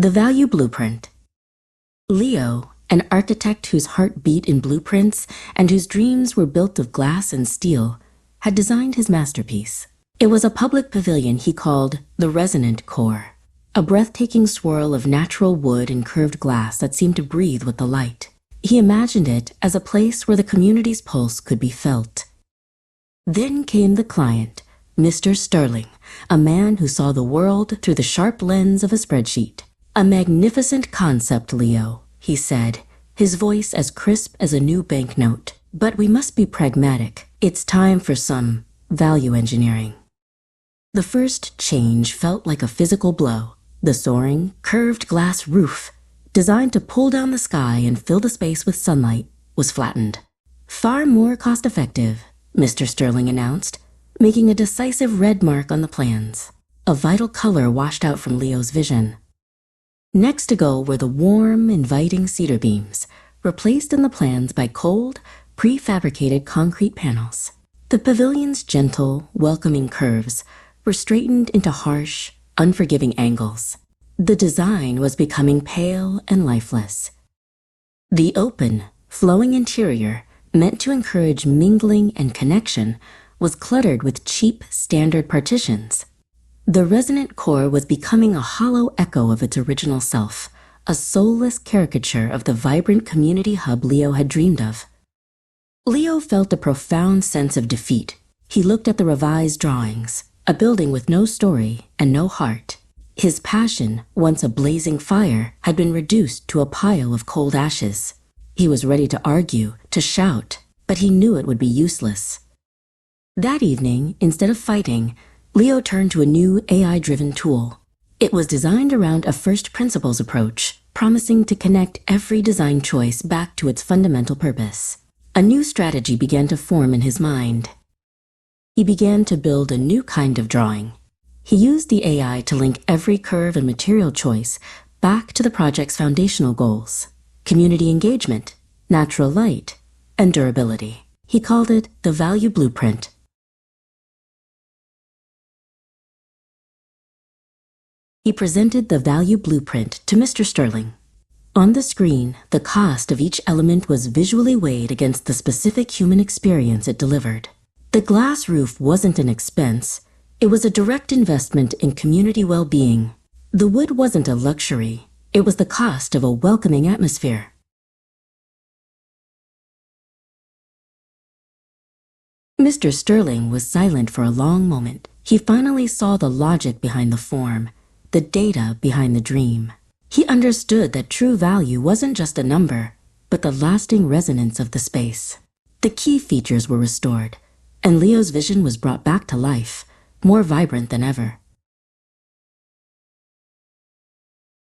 The Value Blueprint. Leo, an architect whose heart beat in blueprints and whose dreams were built of glass and steel, had designed his masterpiece. It was a public pavilion he called the Resonant Core, a breathtaking swirl of natural wood and curved glass that seemed to breathe with the light. He imagined it as a place where the community's pulse could be felt. Then came the client, Mr. Sterling, a man who saw the world through the sharp lens of a spreadsheet. "A magnificent concept, Leo," he said, his voice as crisp as a new banknote. "But we must be pragmatic. It's time for some value engineering." The first change felt like a physical blow. The soaring, curved glass roof, designed to pull down the sky and fill the space with sunlight, was flattened. "Far more cost-effective," Mr. Sterling announced, making a decisive red mark on the plans. A vital color washed out from Leo's vision. Next to go were the warm, inviting cedar beams, replaced in the plans by cold, prefabricated concrete panels. The pavilion's gentle, welcoming curves were straightened into harsh, unforgiving angles. The design was becoming pale and lifeless. The open, flowing interior, meant to encourage mingling and connection, was cluttered with cheap, standard partitions. The resonant core was becoming a hollow echo of its original self, a soulless caricature of the vibrant community hub Leo had dreamed of. Leo felt a profound sense of defeat. He looked at the revised drawings, a building with no story and no heart. His passion, once a blazing fire, had been reduced to a pile of cold ashes. He was ready to argue, to shout, but he knew it would be useless. That evening, instead of fighting, Leo turned to a new AI-driven tool. It was designed around a first principles approach, promising to connect every design choice back to its fundamental purpose. A new strategy began to form in his mind. He began to build a new kind of drawing. He used the AI to link every curve and material choice back to the project's foundational goals: community engagement, natural light, and durability. He called it the Value Blueprint. He presented the Value Blueprint to Mr. Sterling. On the screen, the cost of each element was visually weighed against the specific human experience it delivered. The glass roof wasn't an expense. It was a direct investment in community well-being. The wood wasn't a luxury. It was the cost of a welcoming atmosphere. Mr. Sterling was silent for a long moment. He finally saw the logic behind the form, the data behind the dream. He understood that true value wasn't just a number, but the lasting resonance of the space. The key features were restored, and Leo's vision was brought back to life, more vibrant than ever.